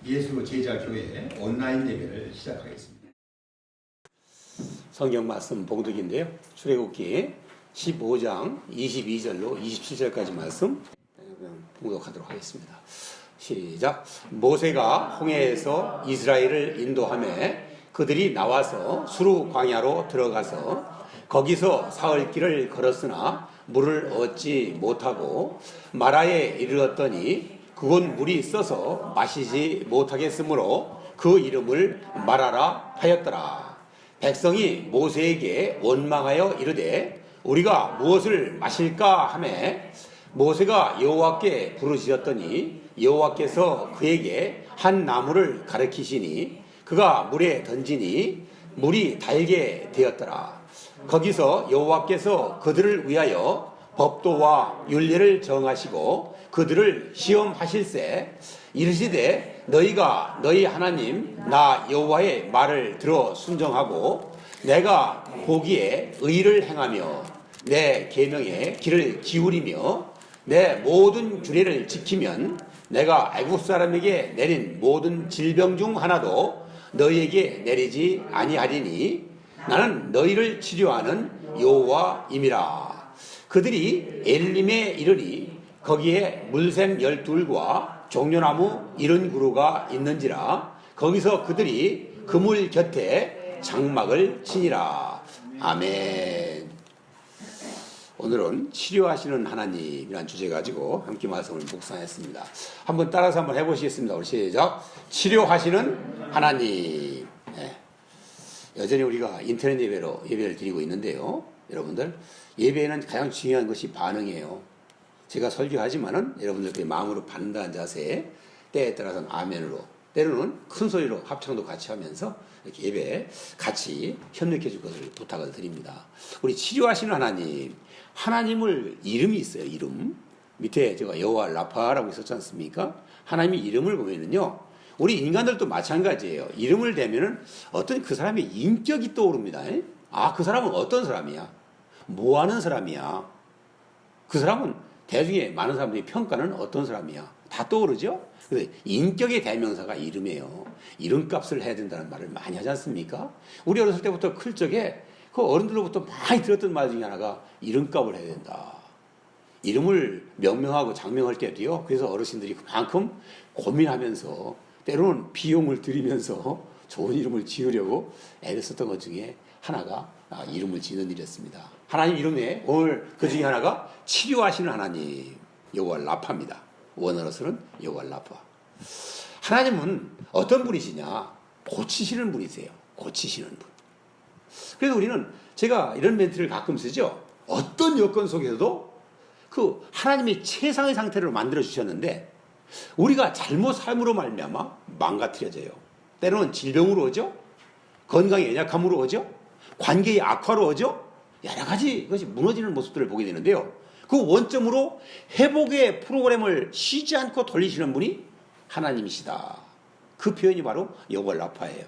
예수 제자교회 온라인 예배를 시작하겠습니다. 성경 말씀 봉독인데요. 출애굽기 15장 22절로 27절까지 말씀 봉독하도록 하겠습니다. 시작. 모세가 홍해에서 이스라엘을 인도하며 그들이 나와서 수르 광야로 들어가서 거기서 사흘 길을 걸었으나 물을 얻지 못하고 마라에 이르렀더니 그곳 물이 써서 마시지 못하겠으므로 그 이름을 마라라 하였더라. 백성이 모세에게 원망하여 이르되 우리가 무엇을 마실까 하매 모세가 여호와께 부르짖었더니 여호와께서 그에게 한 나무를 가르치시니 그가 물에 던지니 물이 달게 되었더라. 거기서 여호와께서 그들을 위하여 법도와 율례를 정하시고 그들을 시험하실세 이르시되 너희가 너희 하나님 나 여호와의 말을 들어 순종하고 내가 보기에 의를 행하며 내 계명에 귀를 기울이며 내 모든 규례를 지키면 내가 애국 사람에게 내린 모든 질병 중 하나도 너희에게 내리지 아니하리니 나는 너희를 치료하는 여호와임이라. 그들이 엘림에 이르니 거기에 물샘 12과 종려나무 70그루가 있는지라. 거기서 그들이 그물 곁에 장막을 치니라. 아멘. 오늘은 치료하시는 하나님이라는 주제 가지고 함께 말씀을 묵상했습니다. 한번 따라서 한번 해보시겠습니다. 우리 시작. 치료하시는 하나님. 네. 여전히 우리가 인터넷 예배로 예배를 드리고 있는데요. 여러분들 예배에는 가장 중요한 것이 반응이에요. 제가 설교하지만은 여러분들 그 마음으로 받는다는 자세, 때에 따라서는 아멘으로, 때로는 큰 소리로 합창도 같이 하면서 이렇게 예배에 같이 협력해 줄 것을 부탁을 드립니다. 우리 치료하시는 하나님, 하나님을 이름이 있어요. 이름 밑에 제가 여호와 라파라고 있었지 않습니까? 하나님의 이름을 보면은요, 우리 인간들도 마찬가지예요. 이름을 대면은 어떤 그 사람의 인격이 떠오릅니다. 아, 그 사람은 어떤 사람이야? 뭐 하는 사람이야? 그 사람은 대중에 많은 사람들이 평가는 어떤 사람이야? 다 떠오르죠? 그래서 인격의 대명사가 이름이에요. 이름값을 해야 된다는 말을 많이 하지 않습니까? 우리 어렸을 때부터 클 적에 그 어른들로부터 많이 들었던 말 중에 하나가 이름값을 해야 된다. 이름을 명명하고 장명할 때도요. 그래서 어르신들이 그만큼 고민하면서 때로는 비용을 들이면서 좋은 이름을 지으려고 애를 썼던 것 중에 하나가 이름을 지는 일이었습니다. 하나님 이름에 오늘 그 중에 하나가 치료하시는 하나님, 여호와 라파입니다. 원어로서는 여호와 라파. 하나님은 어떤 분이시냐? 고치시는 분이세요. 고치시는 분. 그래서 우리는 제가 이런 멘트를 가끔 쓰죠. 어떤 여건 속에서도 그 하나님이 최상의 상태로 만들어 주셨는데 우리가 잘못 삶으로 말미암아 망가뜨려져요. 때로는 질병으로 오죠. 건강의 연약함으로 오죠. 관계의 악화로 오죠. 여러 가지 것이 무너지는 모습들을 보게 되는데요. 그 원점으로 회복의 프로그램을 쉬지 않고 돌리시는 분이 하나님이시다. 그 표현이 바로 여호와 라파예요.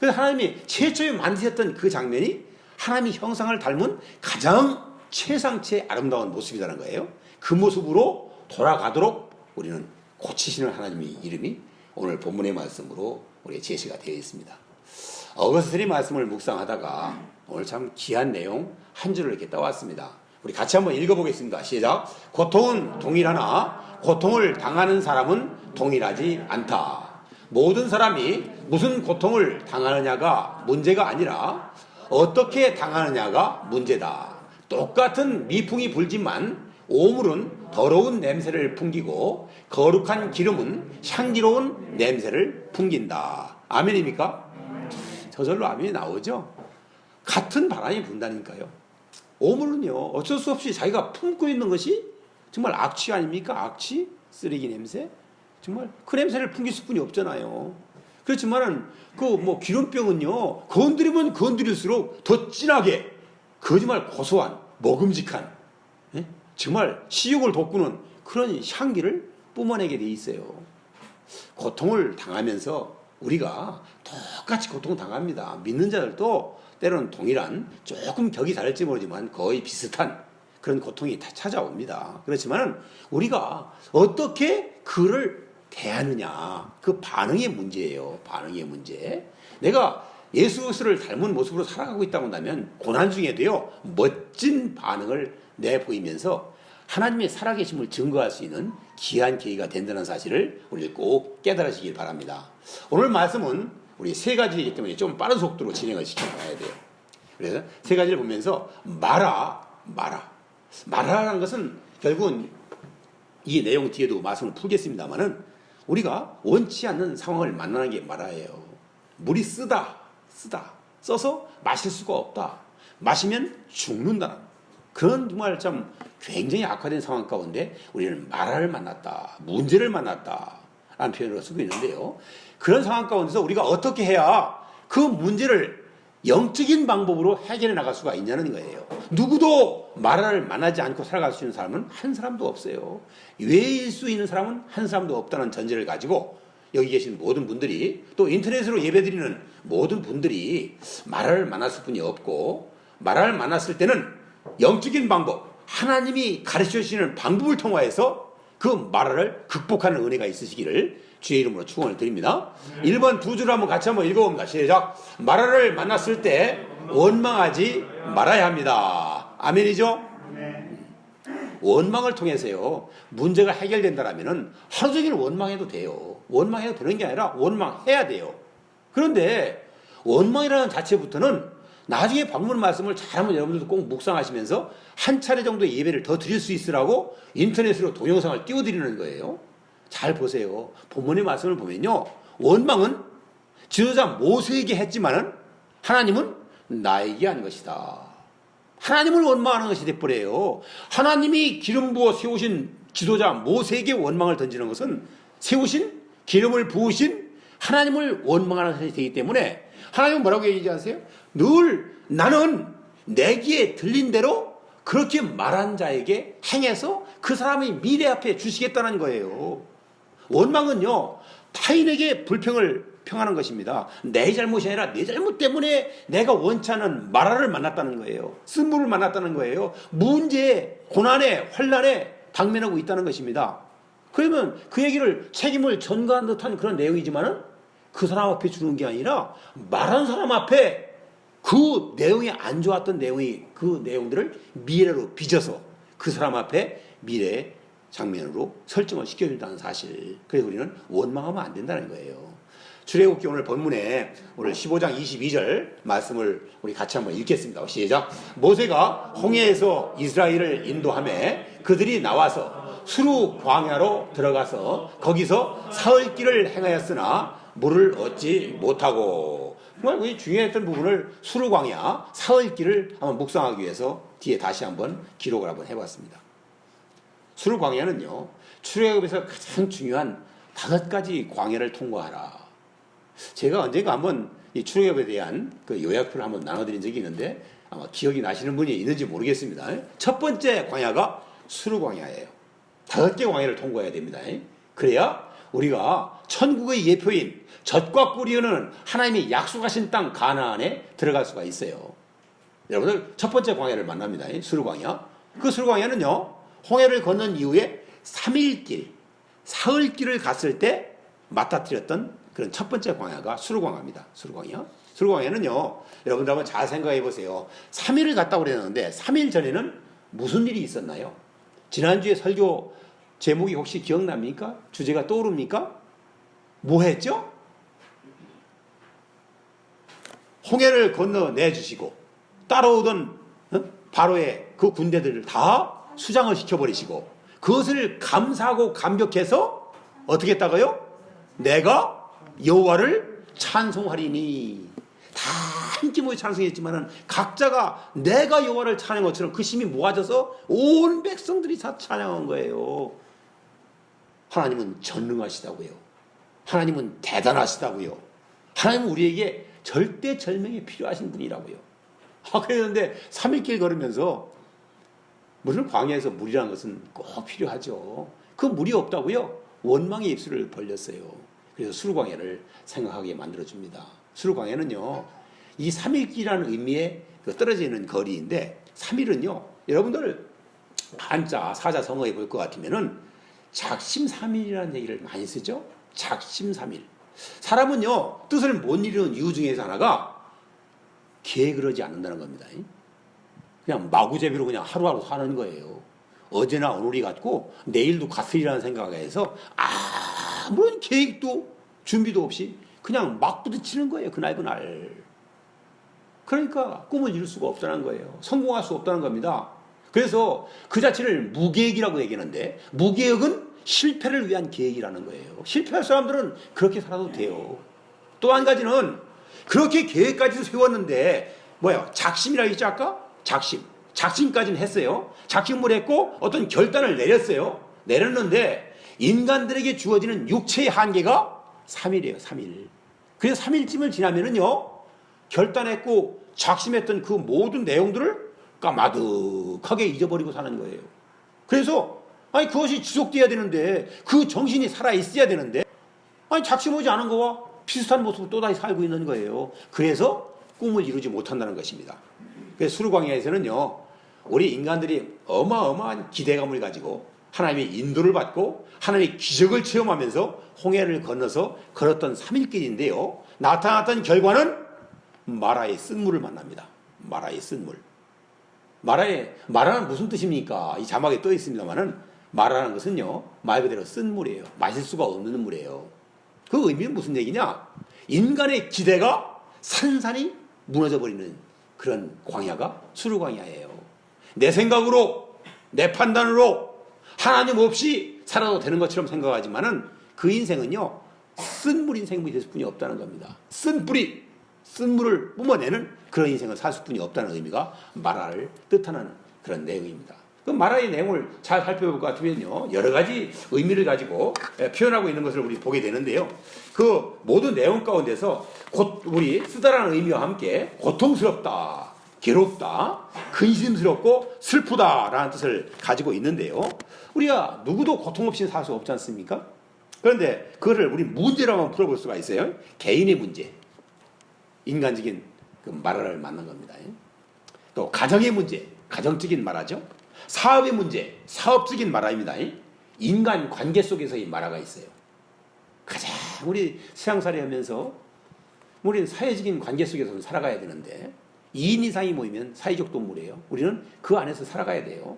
그래서 하나님이 최초에 만드셨던 그 장면이 하나님의 형상을 닮은 가장 최상치의 아름다운 모습이라는 거예요. 그 모습으로 돌아가도록 우리는 고치시는 하나님의 이름이 오늘 본문의 말씀으로 우리의 제시가 되어 있습니다. 어거스틴의 말씀을 묵상하다가 오늘 참 귀한 내용 한 줄을 이렇게 따왔습니다. 우리 같이 한번 읽어보겠습니다. 시작. 고통은 동일하나 고통을 당하는 사람은 동일하지 않다. 모든 사람이 무슨 고통을 당하느냐가 문제가 아니라 어떻게 당하느냐가 문제다. 똑같은 미풍이 불지만 오물은 더러운 냄새를 풍기고 거룩한 기름은 향기로운 냄새를 풍긴다. 아멘입니까? 저절로 아멘이 나오죠. 같은 바람이 분다니까요. 오물은요 어쩔 수 없이 자기가 품고 있는 것이 정말 악취 아닙니까? 악취? 쓰레기 냄새? 정말 그 냄새를 풍길 수뿐이 없잖아요. 그렇지만은 그 뭐 기름병은요 건드리면 건드릴수록 더 진하게 그 정말 고소한 먹음직한 정말 식욕을 돋구는 그런 향기를 뿜어내게 돼 있어요. 고통을 당하면서 우리가 똑같이 고통당합니다. 믿는 자들도 때로는 동일한 조금 격이 다를지 모르지만 거의 비슷한 그런 고통이 다 찾아옵니다. 그렇지만 우리가 어떻게 그를 대하느냐, 그 반응의 문제예요. 반응의 문제. 내가 예수 그리스도를 닮은 모습으로 살아가고 있다고 한다면 고난 중에도요 멋진 반응을 내보이면서 하나님의 살아계심을 증거할 수 있는 귀한 계기가 된다는 사실을 우리 꼭 깨달으시길 바랍니다. 오늘 말씀은 우리 세 가지이기 때문에 좀 빠른 속도로 진행을 시켜봐야 돼요. 그래서 세 가지를 보면서 말하라는 것은 결국은 이 내용 뒤에도 말씀을 풀겠습니다만은 우리가 원치 않는 상황을 만나는 게 말아예요. 물이 써서 마실 수가 없다. 마시면 죽는다. 그런 정말 참 굉장히 악화된 상황 가운데 우리는 마라를 만났다. 문제를 만났다. 라는 표현으로 쓰고 있는데요. 그런 상황 가운데서 우리가 어떻게 해야 그 문제를 영적인 방법으로 해결해 나갈 수가 있냐는 거예요. 누구도 마라를 만나지 않고 살아갈 수 있는 사람은 한 사람도 없어요. 외일 수 있는 사람은 한 사람도 없다는 전제를 가지고 여기 계신 모든 분들이 또 인터넷으로 예배드리는 모든 분들이 마라를 만났을 뿐이 없고 마라를 만났을 때는 영적인 방법, 하나님이 가르쳐 주시는 방법을 통하여서 그 마라를 극복하는 은혜가 있으시기를 주의 이름으로 축원을 드립니다. 1번 두 줄 한번 같이 한번 읽어봅니다. 시작. 마라를 만났을 때 원망하지 말아야 합니다. 아멘이죠? 원망을 통해서요 문제가 해결된다라면은 하루 종일 원망해도 돼요. 원망해도 되는 게 아니라 원망해야 돼요. 그런데 원망이라는 자체부터는 나중에 방문 말씀을 잘하면 여러분들도 꼭 묵상하시면서 한 차례 정도의 예배를 더 드릴 수 있으라고 인터넷으로 동영상을 띄워드리는 거예요. 잘 보세요. 본문의 말씀을 보면요 원망은 지도자 모세에게 했지만은 하나님은 나에게 한 것이다. 하나님을 원망하는 것이 돼버려요. 하나님이 기름 부어 세우신 지도자 모세에게 원망을 던지는 것은 세우신 기름을 부으신 하나님을 원망하는 것이 되기 때문에 하나님은 뭐라고 얘기하세요? 늘 나는 내 귀에 들린 대로 그렇게 말한 자에게 행해서 그 사람의 미래 앞에 주시겠다는 거예요. 원망은요 타인에게 불평을 평하는 것입니다. 내 잘못이 아니라 내 잘못 때문에 내가 원치 않은 마라를 만났다는 거예요. 쓴물을 만났다는 거예요. 문제에 고난에 환난에 당면하고 있다는 것입니다. 그러면 그 얘기를 책임을 전가한 듯한 그런 내용이지만은 그 사람 앞에 주는 게 아니라 말한 사람 앞에 그 내용이 안 좋았던 그 내용들을 미래로 빚어서 그 사람 앞에 미래 장면으로 설정을 시켜준다는 사실. 그래서 우리는 원망하면 안 된다는 거예요. 출애굽기 오늘 본문에 오늘 15장 22절 말씀을 우리 같이 한번 읽겠습니다. 시작. 모세가 홍해에서 이스라엘을 인도하매 그들이 나와서 수르 광야로 들어가서 거기서 사흘길을 행하였으나 물을 얻지 못하고. 정말 중요했던 부분을 수르 광야 사흘길을 한번 묵상하기 위해서 뒤에 다시 한번 기록을 한번 해봤습니다. 수르 광야는요 출애굽에서 가장 중요한 5가지 광야를 통과하라. 제가 언젠가 한번 이 출애굽에 대한 그 요약표를 한번 나눠드린 적이 있는데 아마 기억이 나시는 분이 있는지 모르겠습니다. 첫 번째 광야가 수르 광야예요. 5개 광야를 통과해야 됩니다. 그래야 우리가 천국의 예표인 젖과 꿀이 흐르는 하나님이 약속하신 땅 가나안에 들어갈 수가 있어요. 여러분들 첫 번째 광야를 만납니다. 수르 광야. 그 수르 광야는요 홍해를 건넌 이후에 3일길 사흘길을 갔을 때 맞닥뜨렸던 그런 첫 번째 광야가 수르 광야입니다. 수르 광야. 수르 광야는요 여러분들 한번 잘 생각해 보세요. 3일을 갔다고 그랬는데 3일 전에는 무슨 일이 있었나요? 지난주에 설교 제목이 혹시 기억납니까? 주제가 떠오릅니까? 뭐 했죠? 홍해를 건너내 주시고 따라오던 바로의 그 군대들을 다 수장을 시켜버리시고 그것을 감사하고 감격해서 어떻게 했다고요? 내가 여호와를 찬송하리니. 다 함께 모여 찬송했지만은 각자가 내가 여호와를 찬양한 것처럼 그 힘이 모아져서 온 백성들이 다 찬양한 거예요. 하나님은 전능하시다고요. 하나님은 대단하시다고요. 하나님은 우리에게 절대절명이 필요하신 분이라고요. 그랬는데 3일길 걸으면서 물론 광야에서 물이라는 것은 꼭 필요하죠. 그 물이 없다고요? 원망의 입술을 벌렸어요. 그래서 수르광야를 생각하게 만들어줍니다. 수르광야는요 이 3일길이라는 의미의 그 떨어져 있는 거리인데 3일은요 여러분들 한자 사자 성어해 볼 것 같으면은 작심삼일이라는 얘기를 많이 쓰죠. 작심삼일. 사람은요, 뜻을 못 이루는 이유 중에서 하나가 계획을 하지 않는다는 겁니다. 그냥 마구잡이로 그냥 하루하루 사는 거예요. 어제나 오늘이 같고 내일도 같으리라는 생각에서 아무런 계획도 준비도 없이 그냥 막 부딪히는 거예요. 그날. 그러니까 꿈을 이룰 수가 없다는 거예요. 성공할 수 없다는 겁니다. 그래서 그 자체를 무계획이라고 얘기하는데, 무계획은 실패를 위한 계획이라는 거예요. 실패할 사람들은 그렇게 살아도 돼요. 또 한 가지는 그렇게 계획까지도 세웠는데 작심이라고 했죠 아까? 작심까지는 했어요. 작심을 했고 어떤 결단을 내렸는데 인간들에게 주어지는 육체의 한계가 3일이에요. 3일. 그래서 3일쯤을 지나면은요, 결단했고 작심했던 그 모든 내용들을 까마득하게 잊어버리고 사는 거예요. 그래서 그것이 지속돼야 되는데, 그 정신이 살아있어야 되는데, 작심하지 않은 거와 비슷한 모습으로 또다시 살고 있는 거예요. 그래서 꿈을 이루지 못한다는 것입니다. 그래서 수르광야에서는요, 우리 인간들이 어마어마한 기대감을 가지고 하나님의 인도를 받고 하나님의 기적을 체험하면서 홍해를 건너서 걸었던 3일길인데요, 나타났던 결과는 마라의 쓴물을 만납니다. 마라의 쓴물. 마라는 무슨 뜻입니까? 이 자막에 떠 있습니다만은, 마라는 것은요, 말 그대로 쓴 물이에요. 마실 수가 없는 물이에요. 그 의미는 무슨 얘기냐? 인간의 기대가 산산이 무너져 버리는 그런 광야가 수르광야예요. 내 생각으로, 내 판단으로 하나님 없이 살아도 되는 것처럼 생각하지만은 그 인생은요, 쓴물 인생이 될 수뿐이 없다는 겁니다. 쓴물을 뿜어내는 그런 인생을 살 수뿐이 없다는 의미가 마라를 뜻하는 그런 내용입니다. 그 마라의 내용을 잘 살펴볼 것 같으면요, 여러 가지 의미를 가지고 표현하고 있는 것을 우리 보게 되는데요, 그 모든 내용 가운데서 우리 쓰다라는 의미와 함께 고통스럽다, 괴롭다, 근심스럽고 슬프다라는 뜻을 가지고 있는데요, 우리가 누구도 고통 없이는 살 수 없지 않습니까? 그런데 그거를 우리 문제로 한번 풀어볼 수가 있어요. 개인의 문제, 인간적인 그 마라를 만난 겁니다. 또 가정의 문제, 가정적인 마라죠. 사업의 문제, 사업적인 마라입니다. 인간 관계 속에서의 마라가 있어요. 가장 우리 세상살이 하면서 우리는 사회적인 관계 속에서 살아가야 되는데, 2인 이상이 모이면 사회적 동물이에요. 우리는 그 안에서 살아가야 돼요.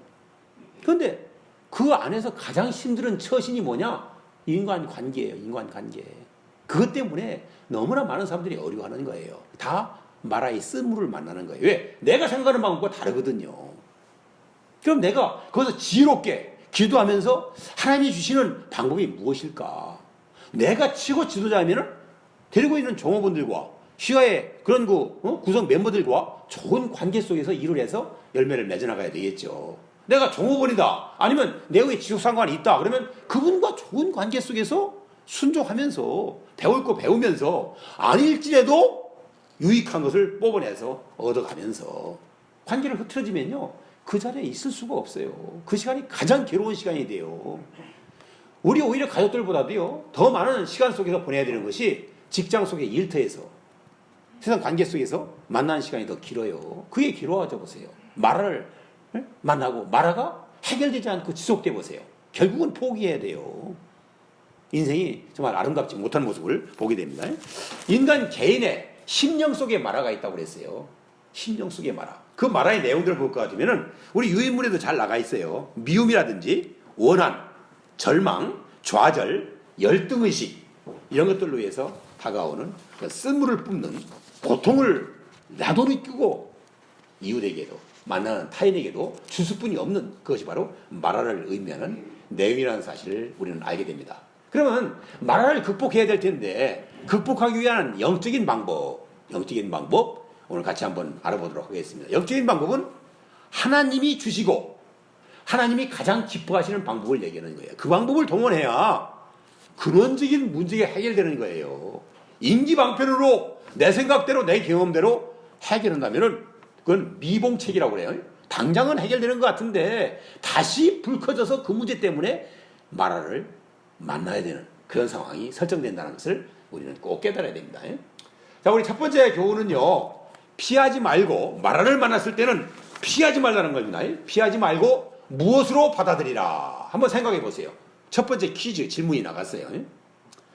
그런데 그 안에서 가장 힘든 처신이 뭐냐? 인간관계예요. 인간관계. 그것 때문에 너무나 많은 사람들이 어려워하는 거예요. 다 마라의 쓴물을 만나는 거예요. 왜? 내가 생각하는 방법과 다르거든요. 그럼 내가 거기서 지혜롭게 기도하면서 하나님이 주시는 방법이 무엇일까? 내가 최고 지도자이면 데리고 있는 종업원들과 시야의 그런 구성 멤버들과 좋은 관계 속에서 일을 해서 열매를 맺어나가야 되겠죠. 내가 종업원이다, 아니면 내의 지속상관이 있다, 그러면 그분과 좋은 관계 속에서 순종하면서 배울 거 배우면서 아닐지라도 유익한 것을 뽑아내서 얻어가면서, 관계를 흐트러지면요, 그 자리에 있을 수가 없어요. 그 시간이 가장 괴로운 시간이 돼요. 우리 오히려 가족들보다도요, 더 많은 시간 속에서 보내야 되는 것이 직장 속의 일터에서, 세상 관계 속에서 만나는 시간이 더 길어요. 그게 괴로워져 보세요. 마라를 만나고 마라가 해결되지 않고 지속돼 보세요. 결국은 포기해야 돼요. 인생이 정말 아름답지 못한 모습을 보게 됩니다. 인간 개인의 심령 속에 마라가 있다고 그랬어요. 심령 속에 마라. 그 마라의 내용들을 볼 것 같으면 우리 유인물에도 잘 나가 있어요. 미움이라든지 원한, 절망, 좌절, 열등의식, 이런 것들로 해서 다가오는 쓴물을 뿜는 고통을 나도 느끼고 이웃에게도, 만나는 타인에게도 줄 수뿐이 없는, 그것이 바로 마라를 의미하는 내용이라는 사실을 우리는 알게 됩니다. 그러면 마라를 극복해야 될 텐데, 극복하기 위한 영적인 방법 오늘 같이 한번 알아보도록 하겠습니다. 영적인 방법은 하나님이 주시고 하나님이 가장 기뻐하시는 방법을 얘기하는 거예요. 그 방법을 동원해야 근원적인 문제가 해결되는 거예요. 임기방편으로 내 생각대로 내 경험대로 해결한다면 그건 미봉책이라고 그래요. 당장은 해결되는 것 같은데 다시 불 커져서 그 문제 때문에 마라를 만나야 되는 그런 상황이 설정된다는 것을 우리는 꼭 깨달아야 됩니다. 자, 우리 첫 번째 교훈은요, 피하지 말고, 마라를 만났을 때는 피하지 말라는 겁니다. 피하지 말고 무엇으로 받아들이라. 한번 생각해 보세요. 첫 번째 퀴즈 질문이 나갔어요.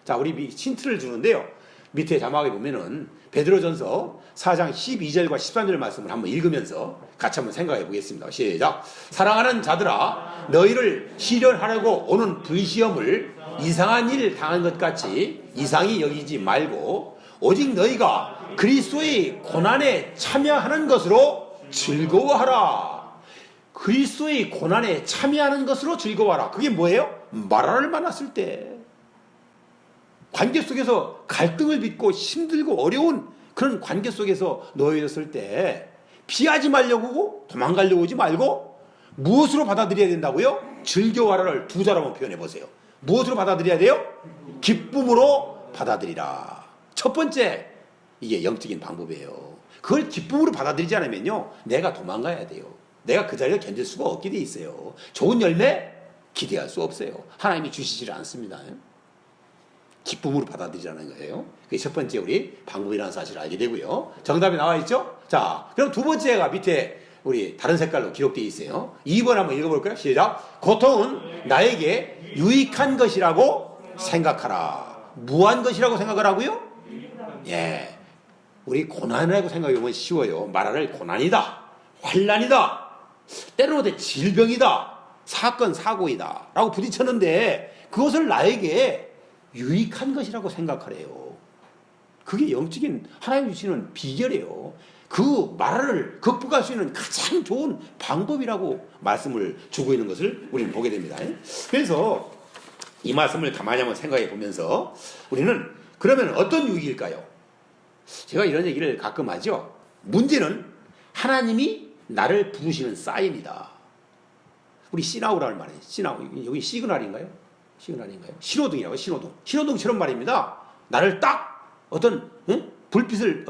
자, 우리 힌트를 주는데요. 밑에 자막에 보면은 베드로전서 4장 12절과 13절 말씀을 한번 읽으면서 같이 한번 생각해 보겠습니다. 시작. 사랑하는 자들아, 너희를 시련하려고 오는 불시험을 이상한 일 당한 것 같이 이상히 여기지 말고 오직 너희가 그리스도의 고난에 참여하는 것으로 즐거워하라. 그리스도의 고난에 참여하는 것으로 즐거워하라. 그게 뭐예요? 마라를 만났을 때, 관계 속에서 갈등을 빚고 힘들고 어려운 그런 관계 속에서 놓여졌을 때 피하지 말려고 도망가려고 하지 말고 무엇으로 받아들여야 된다고요? 즐겨하라를 두 자로 표현해 보세요. 무엇으로 받아들여야 돼요? 기쁨으로 받아들이라. 첫 번째, 이게 영적인 방법이에요. 그걸 기쁨으로 받아들이지 않으면요, 내가 도망가야 돼요. 내가 그 자리를 견딜 수가 없게 돼 있어요. 좋은 열매 기대할 수 없어요. 하나님이 주시질 않습니다. 기쁨으로 받아들이라는 거예요. 그게 첫 번째 우리 방법이라는 사실을 알게 되고요. 정답이 나와 있죠? 자, 그럼 두 번째가 밑에 우리 다른 색깔로 기록되어 있어요. 2번 한번 읽어볼까요? 시작. 고통은 나에게 유익한 것이라고 생각하라. 무한 것이라고 생각하라고요? 예. 우리 고난이라고 생각하면 쉬워요. 말하를 고난이다, 환난이다, 때로는 질병이다, 사건 사고이다 라고 부딪혔는데 그것을 나에게 유익한 것이라고 생각하래요. 그게 영적인 하나님 주시는 비결이에요. 그 말을 극복할 수 있는 가장 좋은 방법이라고 말씀을 주고 있는 것을 우리는 보게 됩니다. 그래서 이 말씀을 가만히 한번 생각해 보면서 우리는 그러면 어떤 유익일까요? 제가 이런 얘기를 가끔 하죠. 문제는 하나님이 나를 부르시는 사인이다. 우리 시나우라는 말이에요. 시나우, 여기 시그널인가요? 시그널인가요? 신호등이라고, 신호등. 신호등처럼 말입니다. 나를 딱 어떤 불빛을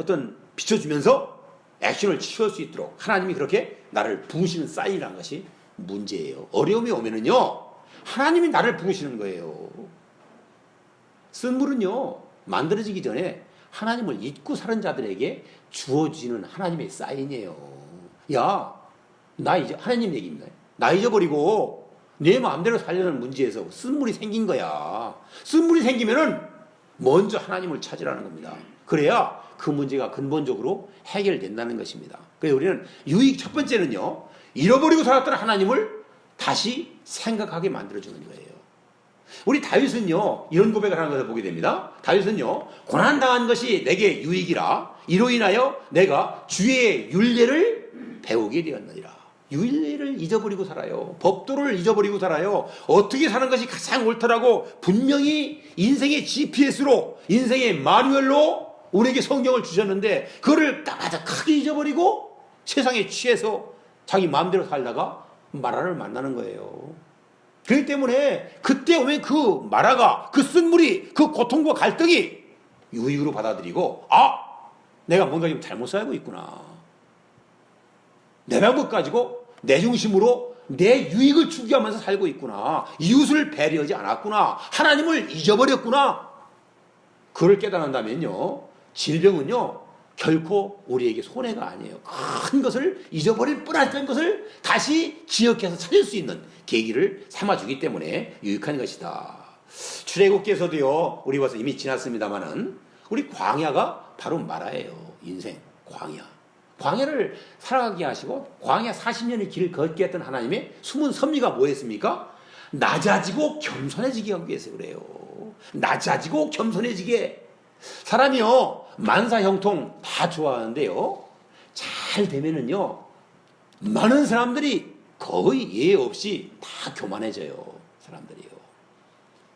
비춰주면서 액션을 취할 수 있도록 하나님이 그렇게 나를 부으시는 사인이라는 것이 문제예요. 어려움이 오면은요, 하나님이 나를 부으시는 거예요. 쓴물은요, 만들어지기 전에 하나님을 잊고 사는 자들에게 주어지는 하나님의 사인이에요. 야, 나 이제 하나님 얘기입니다. 나 잊어버리고 내 마음대로 살려는 문제에서 쓴물이 생긴 거야. 쓴물이 생기면은 먼저 하나님을 찾으라는 겁니다. 그래야 그 문제가 근본적으로 해결된다는 것입니다. 그래서 우리는 유익 첫 번째는요, 잃어버리고 살았던 하나님을 다시 생각하게 만들어주는 거예요. 우리 다윗은요, 이런 고백을 하는 것을 보게 됩니다. 다윗은요, 고난당한 것이 내게 유익이라 이로 인하여 내가 주의 율례를 배우게 되었느니라. 율례를 잊어버리고 살아요. 법도를 잊어버리고 살아요. 어떻게 사는 것이 가장 옳다라고 분명히 인생의 GPS로, 인생의 마뉴얼로 우리에게 성경을 주셨는데 그거를 까마득하게 잊어버리고 세상에 취해서 자기 마음대로 살다가 마라를 만나는 거예요. 그렇기 때문에 그때 오면 그 마라가, 그 쓴물이, 그 고통과 갈등이 유익으로 받아들이고, 아, 내가 뭔가 좀 잘못 살고 있구나. 내 방법 가지고 내 중심으로 내 유익을 추구하면서 살고 있구나. 이웃을 배려하지 않았구나. 하나님을 잊어버렸구나. 그걸 깨달은다면요, 질병은요, 결코 우리에게 손해가 아니에요. 큰 것을 잊어버릴 뻔했던 것을 다시 기억해서 찾을 수 있는 계기를 삼아주기 때문에 유익한 것이다. 출애굽기에서도요, 우리 벌써 이미 지났습니다마는 우리 광야가 바로 마라예요. 인생 광야. 광야를 살아가게 하시고 광야 40년의 길을 걷게 했던 하나님의 숨은 섭리가 뭐였습니까? 낮아지고 겸손해지게 하기 위해서 그래요. 낮아지고 겸손해지게. 사람이요, 만사형통 다 좋아하는데요, 잘 되면은요, 많은 사람들이 거의 예외 없이 다 교만해져요. 사람들이요.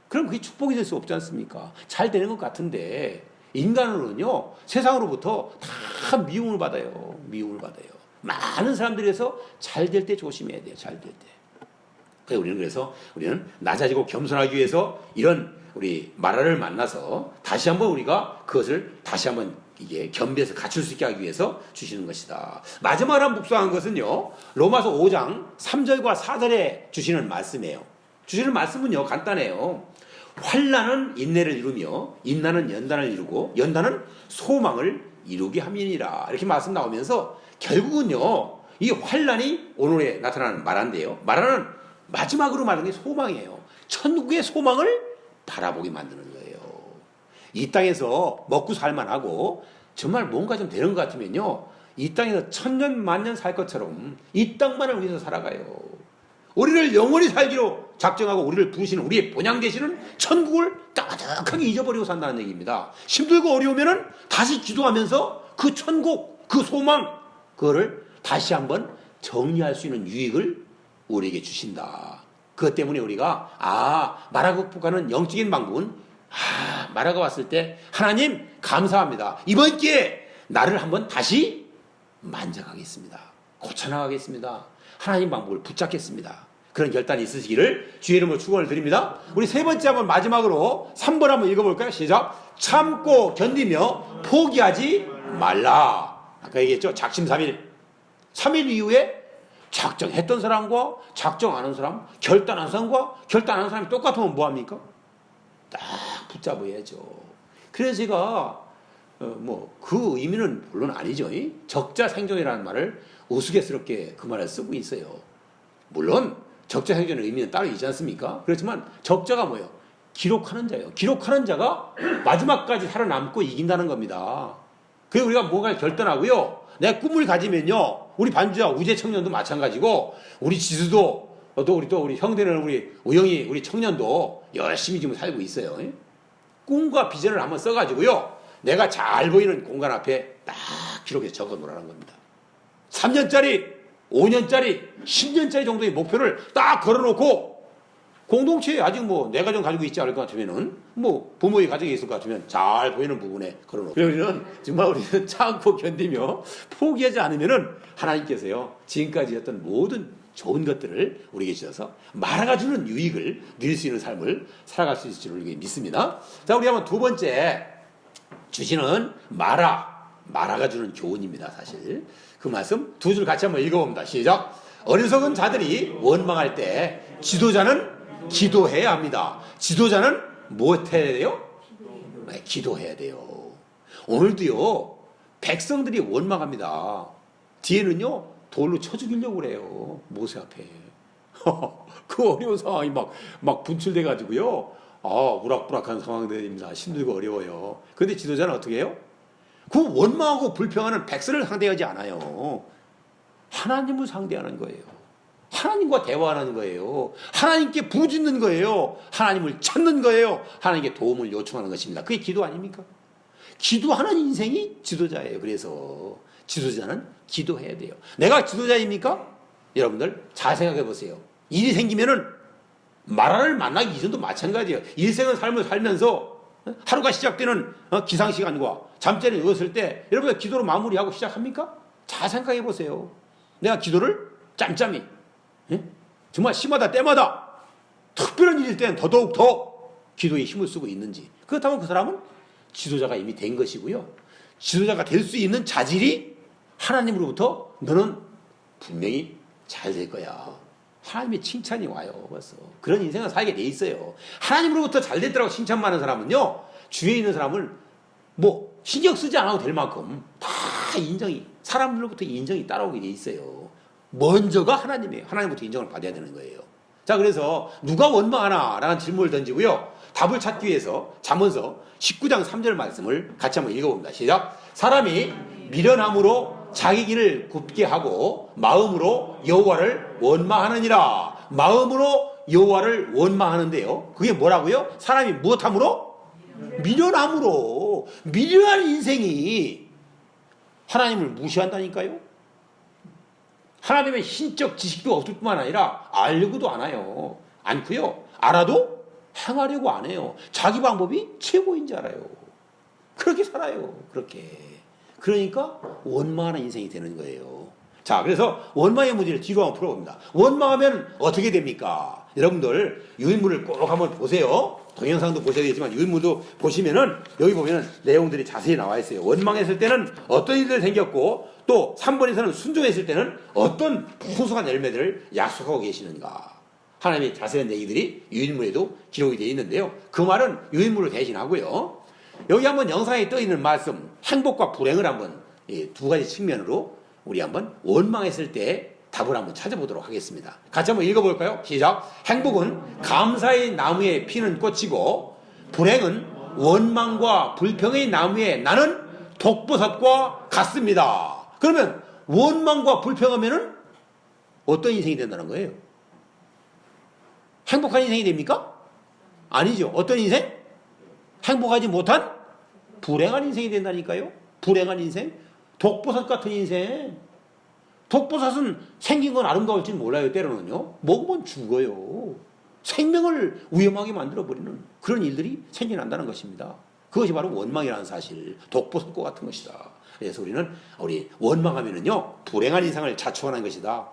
그럼 그게 축복이 될 수 없지 않습니까? 잘 되는 것 같은데 인간으로는요, 세상으로부터 다 미움을 받아요. 미움을 받아요. 많은 사람들에서 잘 될 때 조심해야 돼요. 잘 될 때. 그래서 우리는 낮아지고 겸손하기 위해서 이런 우리 마라를 만나서 다시 한번 우리가 그것을 다시 한번 이게 겸비해서 갖출 수 있게 하기 위해서 주시는 것이다. 마지막으로 묵상한 것은요, 로마서 5장 3절과 4절에 주시는 말씀이에요. 주시는 말씀은요, 간단해요. 환난은 인내를 이루며 인난은 연단을 이루고 연단은 소망을 이루게 함이니라. 이렇게 말씀 나오면서 결국은요, 이 환난이 오늘에 나타나는 마라인데요, 마라는 마지막으로 말하는 게 소망이에요. 천국의 소망을 바라보게 만드는 거예요. 이 땅에서 먹고 살만하고 정말 뭔가 좀 되는 것 같으면요, 이 땅에서 천년 만년 살 것처럼 이 땅만을 위해서 살아가요. 우리를 영원히 살기로 작정하고 우리를 부르시는, 우리의 본향 되시는 천국을 따뜻하게 잊어버리고 산다는 얘기입니다. 힘들고 어려우면은 다시 기도하면서 그 천국, 그 소망, 그거를 다시 한번 정리할 수 있는 유익을 우리에게 주신다. 그것 때문에 우리가 마라가 극복하는 영적인 방법은 마라가 왔을 때 하나님 감사합니다. 이번 기회에 나를 한번 다시 만져가겠습니다. 고쳐나가겠습니다. 하나님 방법을 붙잡겠습니다. 그런 결단이 있으시기를 주의 이름으로 축원을 드립니다. 우리 세 번째 한번 마지막으로 3번 한번 읽어볼까요? 시작. 참고 견디며 포기하지 말라. 아까 얘기했죠. 작심삼일. 3일 이후에 작정했던 사람과 작정 안 한 사람, 결단한 사람과 결단 안 한 사람이 똑같으면 뭐합니까? 딱 붙잡아야죠. 그래서 제가 그 의미는 물론 아니죠. 적자 생존이라는 말을 우스갯스럽게 그 말을 쓰고 있어요. 물론 적자 생존의 의미는 따로 있지 않습니까? 그렇지만 적자가 뭐예요? 기록하는 자예요. 기록하는 자가 마지막까지 살아남고 이긴다는 겁니다. 그래서 우리가 뭔가를 결단하고요, 내 꿈을 가지면요, 우리 반주야 우재 청년도 마찬가지고, 우리 지수도 또 우리 형제는 우리 우영이 우리 청년도 열심히 지금 살고 있어요. 꿈과 비전을 한번 써가지고요, 내가 잘 보이는 공간 앞에 딱 기록해서 적어 놓으라는 겁니다. 3년짜리, 5년짜리, 10년짜리 정도의 목표를 딱 걸어놓고, 공동체에 아직 내 가정 가지고 있지 않을 것 같으면은, 부모의 가정이 있을 것 같으면 잘 보이는 부분에 걸어놓고. 우리는 정말 우리는 참고 견디며 포기하지 않으면은 하나님께서요, 지금까지 했던 모든 좋은 것들을 우리에게 주셔서 마라가 주는 유익을 누릴 수 있는 삶을 살아갈 수 있을 줄 믿습니다. 자, 우리 한번 두 번째 주시는 마라가 주는 교훈입니다. 사실 그 말씀 두 줄 같이 한번 읽어봅니다. 시작. 어리석은 자들이 원망할 때 지도자는 기도해야 합니다. 지도자는 무엇 해야 돼요? 기도해야 돼요. 오늘도요, 백성들이 원망합니다. 뒤에는요, 돌로 쳐 죽이려고 그래요. 모세 앞에. 그 어려운 상황이 막 분출돼가지고요, 우락부락한 상황들입니다. 힘들고 어려워요. 그런데 지도자는 어떻게 해요? 그 원망하고 불평하는 백성을 상대하지 않아요. 하나님을 상대하는 거예요. 하나님과 대화하는 거예요. 하나님께 부르짖는 거예요. 하나님을 찾는 거예요. 하나님께 도움을 요청하는 것입니다. 그게 기도 아닙니까? 기도하는 인생이 지도자예요. 그래서 지도자는 기도해야 돼요. 내가 지도자입니까? 여러분들 잘 생각해 보세요. 일이 생기면은 마라를 만나기 이전도 마찬가지예요. 일생의 삶을 살면서 하루가 시작되는 기상시간과 잠자리에 누웠을 때 여러분들 기도로 마무리하고 시작합니까? 잘 생각해 보세요. 내가 기도를 짬짬이, 정말 시마다 때마다 특별한 일일 때는 더더욱 더 기도에 힘을 쓰고 있는지, 그렇다면 그 사람은 지도자가 이미 된 것이고요, 지도자가 될 수 있는 자질이 하나님으로부터 너는 분명히 잘 될 거야, 하나님의 칭찬이 와요. 벌써 그런 인생을 살게 돼 있어요. 하나님으로부터 잘 됐다고 칭찬받는 사람은요, 주위에 있는 사람을 신경 쓰지 않아도 될 만큼 다 사람들로부터 인정이 따라오게 돼 있어요. 먼저가 하나님이에요. 하나님부터 인정을 받아야 되는 거예요. 자, 그래서 누가 원망하나? 라는 질문을 던지고요, 답을 찾기 위해서 잠언서 19장 3절 말씀을 같이 한번 읽어봅니다. 시작. 사람이 미련함으로 자기 길을 굽게 하고 마음으로 여호와를 원망하느니라. 마음으로 여호와를 원망하는데요, 그게 뭐라고요? 사람이 무엇함으로? 미련함으로. 미련한 인생이 하나님을 무시한다니까요. 하나님의 신적 지식도 없을 뿐만 아니라 알려고도 않고요, 알아도 행하려고 안 해요. 자기 방법이 최고인 줄 알아요. 그렇게 살아요. 그렇게. 그러니까 원망하는 인생이 되는 거예요. 자, 그래서 원망의 문제를 뒤로 한번 풀어봅니다. 원망하면 어떻게 됩니까? 여러분들 유인물을 꼭 한번 보세요. 동영상도 보셔야 되지만 유인물도 보시면은 여기 보면은 내용들이 자세히 나와 있어요. 원망했을 때는 어떤 일들이 생겼고, 또 3번에서는 순종했을 때는 어떤 풍성한 열매들을 약속하고 계시는가, 하나님의 자세한 얘기들이 유인물에도 기록이 되어 있는데요, 그 말은 유인물을 대신하고요, 여기 한번 영상에 떠 있는 말씀 행복과 불행을 한번 두 가지 측면으로 우리 한번 원망했을 때 답을 한번 찾아보도록 하겠습니다. 같이 한번 읽어볼까요? 시작. 행복은 감사의 나무에 피는 꽃이고 불행은 원망과 불평의 나무에 나는 독버섯과 같습니다. 그러면 원망과 불평하면은 어떤 인생이 된다는 거예요? 행복한 인생이 됩니까? 아니죠. 어떤 인생? 행복하지 못한 불행한 인생이 된다니까요. 불행한 인생, 독버섯 같은 인생. 독버섯은 생긴 건 아름다울지는 몰라요. 때로는요. 먹으면 죽어요. 생명을 위험하게 만들어버리는 그런 일들이 생겨난다는 것입니다. 그것이 바로 원망이라는 사실, 독버섯과 같은 것이다. 그래서 우리 원망하면은요, 불행한 인생을 자초하는 것이다.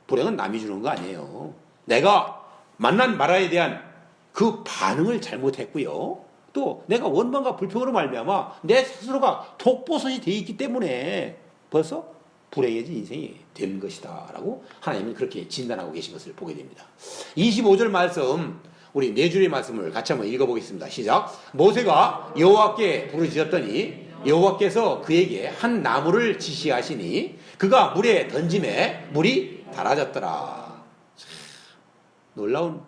불행은 남이 주는 거 아니에요. 내가 만난 마라에 대한 그 반응을 잘못했고요. 또 내가 원망과 불평으로 말미암아 내 스스로가 독버섯이 되어 있기 때문에 벌써 불행해진 인생이 된 것이다 라고 하나님은 그렇게 진단하고 계신 것을 보게 됩니다. 25절 말씀, 우리 네 줄의 말씀을 같이 한번 읽어보겠습니다. 시작. 모세가 여호와께 부르짖었더니 여호와께서 그에게 한 나무를 지시하시니 그가 물에 던짐에 물이 달아졌더라. 놀라운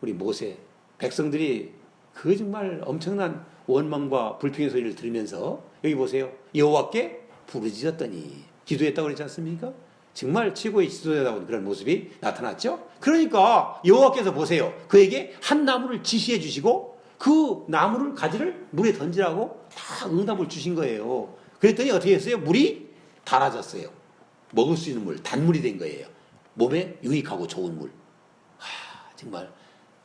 우리 모세, 백성들이 그 정말 엄청난 원망과 불평의 소리를 들으면서 여기 보세요. 여호와께 부르짖었더니 기도했다고 그랬지 않습니까? 정말 최고의 지도자다운 그런 모습이 나타났죠. 그러니까 여호와께서 보세요. 그에게 한 나무를 지시해 주시고 그 나무를 가지를 물에 던지라고 다 응답을 주신 거예요. 그랬더니 어떻게 했어요? 물이 달아졌어요. 먹을 수 있는 물, 단물이 된 거예요. 몸에 유익하고 좋은 물. 정말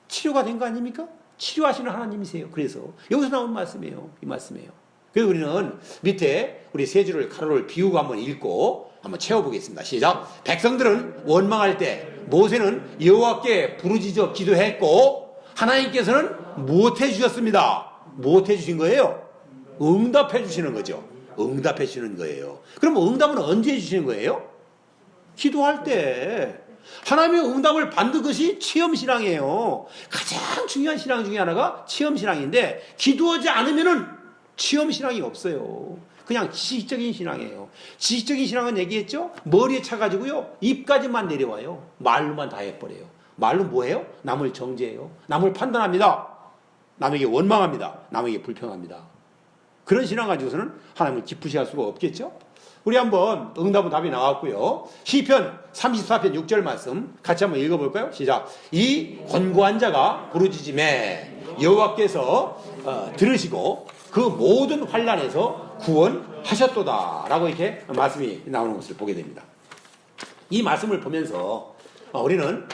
치료가 된 거 아닙니까? 치료하시는 하나님이세요. 그래서 여기서 나온 말씀이에요. 이 말씀이에요. 그래서 우리는 밑에 우리 세 줄을 가로를 비우고 한번 읽고 한번 채워보겠습니다. 시작. 백성들은 원망할 때 모세는 여호와께 부르짖어 기도했고 하나님께서는 무엇해 주셨습니다. 무엇해 주신 거예요? 응답해 주시는 거죠. 응답해 주시는 거예요. 그럼 응답은 언제 주시는 거예요? 기도할 때. 하나님의 응답을 받는 것이 체험신앙이에요. 가장 중요한 신앙 중에 하나가 체험신앙인데 기도하지 않으면은 체험신앙이 없어요. 그냥 지식적인 신앙이에요. 지식적인 신앙은 얘기했죠? 머리에 차가지고요 입까지만 내려와요. 말로만 다 해버려요. 말로 뭐해요? 남을 정죄해요. 남을 판단합니다. 남에게 원망합니다. 남에게 불평합니다. 그런 신앙 가지고서는 하나님을 기쁘시할 수가 없겠죠? 우리 한번 응답은 답이 나왔고요. 시편 34편 6절 말씀 같이 한번 읽어볼까요? 시작. 이 권고한 자가 부르짖음에 여호와께서 들으시고 그 모든 환난에서 구원하셨도다 라고 이렇게 말씀이 나오는 것을 보게 됩니다. 이 말씀을 보면서 우리는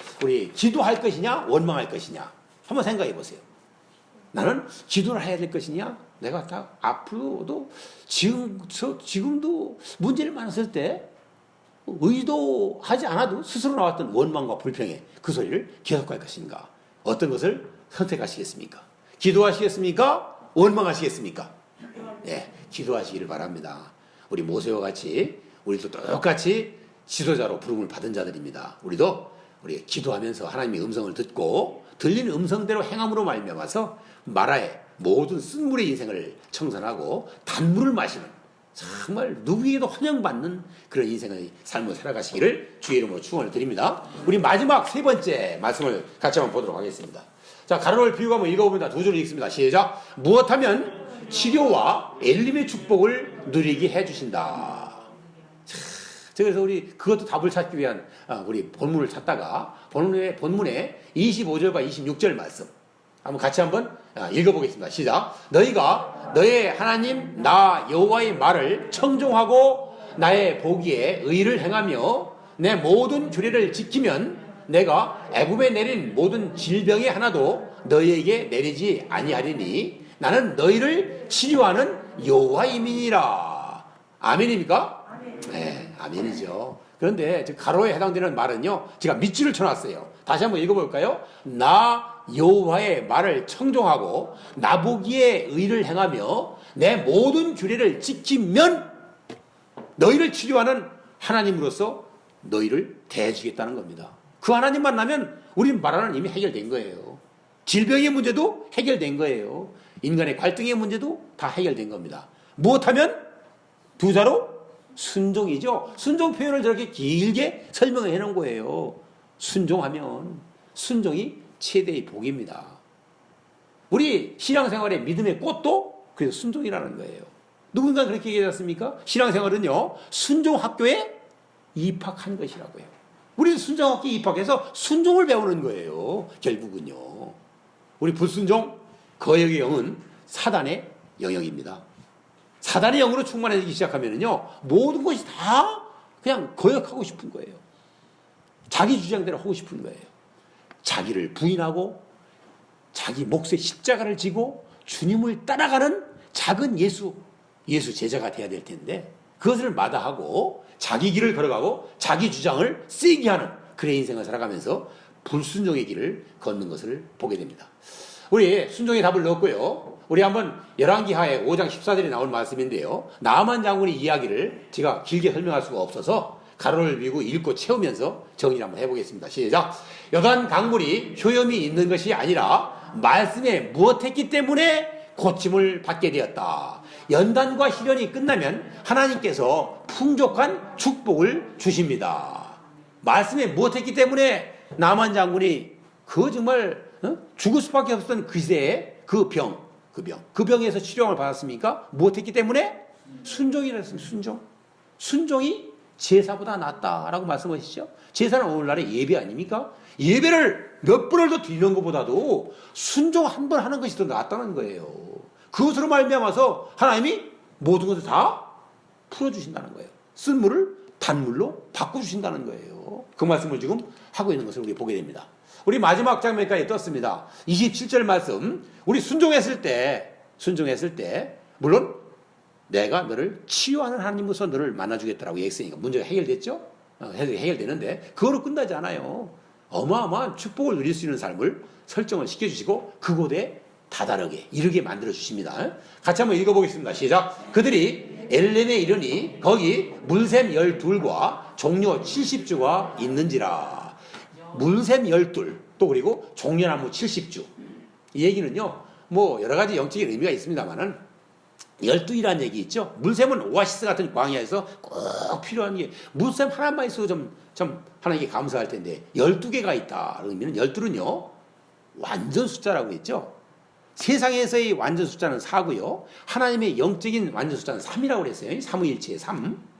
기도할 것이냐 원망할 것이냐 한번 생각해 보세요. 나는 기도를 해야 될 것이냐? 내가 다 앞으로도 지금도 문제를 많았을 때 의도하지 않아도 스스로 나왔던 원망과 불평의 그 소리를 계속할 것인가? 어떤 것을 선택하시겠습니까? 기도하시겠습니까? 원망하시겠습니까? 네, 기도하시기를 바랍니다. 우리 모세와 같이 우리도 똑같이 지도자로 부름을 받은 자들입니다. 우리 기도하면서 하나님의 음성을 듣고 들리는 음성대로 행함으로 말미암아서 마라의 모든 쓴물의 인생을 청산하고 단물을 마시는 정말 누구에게도 환영받는 그런 인생의 삶을 살아가시기를 주의 이름으로 축원을 드립니다. 우리 마지막 세 번째 말씀을 같이 한번 보도록 하겠습니다. 자, 가로를 비우고 한번 읽어봅니다. 두 줄을 읽습니다. 시작. 무엇하면 치료와 엘림의 축복을 누리게 해주신다. 그래서 우리 그것도 답을 찾기 위한 우리 본문을 찾다가 본문의 25절과 26절 말씀 한번 같이 한번 읽어보겠습니다. 시작. 너희가 너의 하나님 나 여호와의 말을 청종하고 나의 보기에 의를 행하며 내 모든 규례를 지키면 내가 애굽에 내린 모든 질병의 하나도 너희에게 내리지 아니하리니 나는 너희를 치료하는 여호와임이니라. 아멘입니까? 네, 아멘이죠. 그런데 가로에 해당되는 말은요, 제가 밑줄을 쳐놨어요. 다시 한번 읽어볼까요? 나 여호와의 말을 청종하고 나보기에 의를 행하며 내 모든 규례를 지키면 너희를 치료하는 하나님으로서 너희를 대해주겠다는 겁니다. 그 하나님 만나면 우린 말하는 이미 해결된 거예요. 질병의 문제도 해결된 거예요. 인간의 갈등의 문제도 다 해결된 겁니다. 무엇하면 두 자로 순종이죠. 순종 표현을 저렇게 길게 설명을 해놓은 거예요. 순종하면 순종이 최대의 복입니다. 우리 신앙생활의 믿음의 꽃도 그래서 순종이라는 거예요. 누군가 그렇게 얘기하지 않습니까? 신앙생활은요, 순종학교에 입학한 것이라고요. 우리 순종학교에 입학해서 순종을 배우는 거예요. 결국은요. 우리 불순종, 거역의 영은 사단의 영역입니다. 사단의 영으로 충만해지기 시작하면요, 모든 것이 다 그냥 거역하고 싶은 거예요. 자기 주장대로 하고 싶은 거예요. 자기를 부인하고 자기 몫의 십자가를 지고 주님을 따라가는 작은 예수 제자가 돼야 될 텐데, 그것을 마다하고 자기 길을 걸어가고 자기 주장을 세게 하는 그런 인생을 살아가면서 불순종의 길을 걷는 것을 보게 됩니다. 우리 순종의 답을 넣었고요. 우리 한번 열왕기하에 5장 14절에 나올 말씀인데요. 나아만 장군의 이야기를 제가 길게 설명할 수가 없어서 가로를 비고 읽고 채우면서 정리를 한번 해보겠습니다. 시작. 여단 강물이 효염이 있는 것이 아니라 말씀에 무엇했기 때문에 고침을 받게 되었다. 연단과 시련이 끝나면 하나님께서 풍족한 축복을 주십니다. 말씀에 무엇했기 때문에 나만 장군이 그 정말 죽을 수밖에 없었던 그 시대에 그 병에서 치료를 받았습니까? 무엇했기 때문에? 순종이라 했습니다. 순종이 제사보다 낫다라고 말씀하시죠. 제사는 오늘날의 예배 아닙니까? 예배를 몇 번을 더 드리는 것보다도 순종 한 번 하는 것이 더 낫다는 거예요. 그것으로 말미암아서 하나님이 모든 것을 다 풀어주신다는 거예요. 쓴 물을 단물로 바꿔주신다는 거예요. 그 말씀을 지금 하고 있는 것을 우리 보게 됩니다. 우리 마지막 장면까지 떴습니다. 27절 말씀. 우리 순종했을 때 물론 내가 너를 치유하는 하나님으로서 너를 만나주겠다라고 얘기했으니까 문제가 해결됐죠? 해결되는데 그거로 끝나지 않아요. 어마어마한 축복을 누릴 수 있는 삶을 설정을 시켜주시고 그곳에 다다르게 이르게 만들어주십니다. 같이 한번 읽어보겠습니다. 시작. 그들이 엘렘에 이르니 거기 물샘 12과 종려 70주가 있는지라. 물샘 12, 또 그리고 종려나무 70주. 이 얘기는요, 뭐 여러 가지 영적인 의미가 있습니다만은 12이라는 얘기 있죠. 물샘은 오아시스 같은 광야에서 꼭 필요한 게 물샘 하나만 있어도 좀 하나님께 감사할 텐데 12개가 있다. 의미는 12는요 완전 숫자라고 했죠. 세상에서의 완전 숫자는 4고요. 하나님의 영적인 완전 숫자는 3이라고 그랬어요. 삼위일체의 3.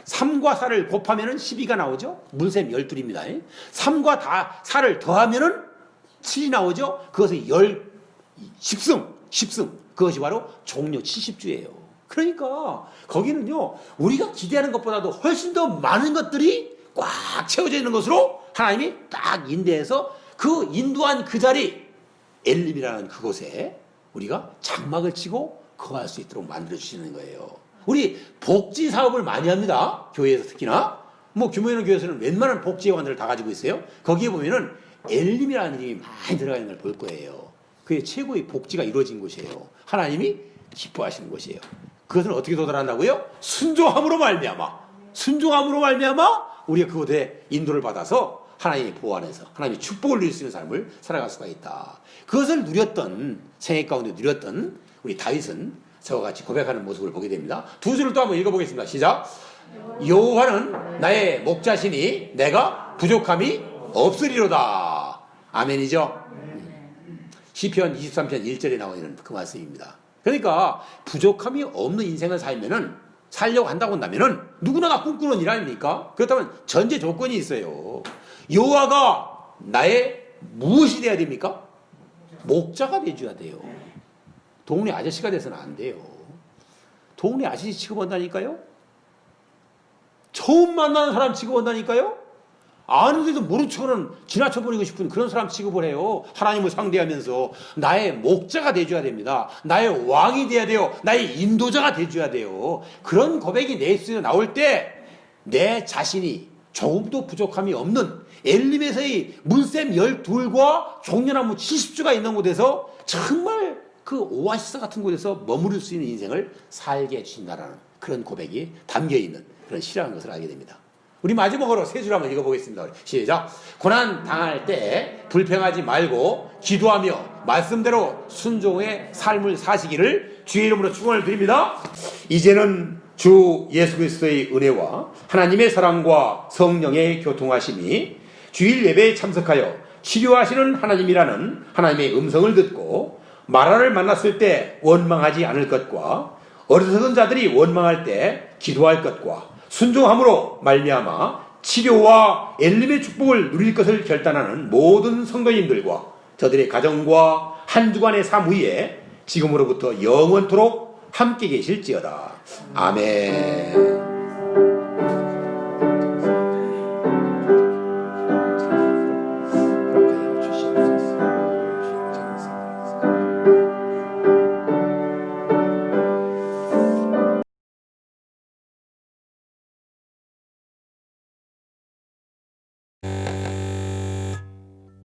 3과 4를 곱하면 12가 나오죠. 물샘 12입니다. 3과 4를 더하면 7이 나오죠. 그것을 10승. 그것이 바로 종려 70주예요. 그러니까 거기는요, 우리가 기대하는 것보다도 훨씬 더 많은 것들이 꽉 채워져 있는 것으로 하나님이 딱 인도해서 그 인도한 그 자리, 엘림이라는 그곳에 우리가 장막을 치고 거할 수 있도록 만들어주시는 거예요. 우리 복지 사업을 많이 합니다. 교회에서 특히나. 뭐 규모 있는 교회에서는 웬만한 복지회관들을 다 가지고 있어요. 거기에 보면은 엘림이라는 이름이 많이 들어가 있는 걸 볼 거예요. 그게 최고의 복지가 이루어진 곳이에요. 하나님이 기뻐하시는 곳이에요. 그것은 어떻게 도달한다고요? 순종함으로 말미암아 우리가 그곳에 인도를 받아서 하나님의 보호 안에서 하나님의 축복을 누릴 수 있는 삶을 살아갈 수가 있다. 그것을 누렸던, 생애 가운데 누렸던 우리 다윗은 저와 같이 고백하는 모습을 보게 됩니다. 두 줄을 또 한번 읽어보겠습니다. 시작. 여호와는 나의 목자시니 내가 부족함이 없으리로다. 아멘이죠. 시편 23편 1절에 나와 있는 그 말씀입니다. 그러니까 부족함이 없는 인생을 살려고 한다면은 누구나가 꿈꾸는 일 아닙니까? 그렇다면 전제 조건이 있어요. 여호와가 나의 무엇이 돼야 됩니까? 목자가 돼줘야 돼요. 동네 아저씨가 돼서는 안 돼요. 동네 아저씨 취급한다니까요? 처음 만나는 사람 취급한다니까요? 아는데도 모른 척은 지나쳐버리고 싶은 그런 사람 취급을 해요. 하나님을 상대하면서 나의 목자가 돼줘야 됩니다. 나의 왕이 돼야 돼요. 나의 인도자가 돼줘야 돼요. 그런 고백이 내 입술에 나올 때 내 자신이 조금도 부족함이 없는 엘림에서의 물샘 12과 종려나무 70주가 있는 곳에서 정말 그 오아시스 같은 곳에서 머무를 수 있는 인생을 살게 해주신다라는 그런 고백이 담겨있는 그런 시라는 것을 알게 됩니다. 우리 마지막으로 세 줄 한번 읽어보겠습니다. 시작. 고난 당할 때 불평하지 말고 기도하며 말씀대로 순종의 삶을 사시기를 주의 이름으로 축원을 드립니다. 이제는 주 예수 그리스도의 은혜와 하나님의 사랑과 성령의 교통하심이 주일 예배에 참석하여 치료하시는 하나님이라는 하나님의 음성을 듣고 마라를 만났을 때 원망하지 않을 것과 어리석은 자들이 원망할 때 기도할 것과 순종함으로 말미암아 치료와 엘림의 축복을 누릴 것을 결단하는 모든 성도님들과 저들의 가정과 한 주간의 삶 위에 지금으로부터 영원토록 함께 계실지어다. 아멘.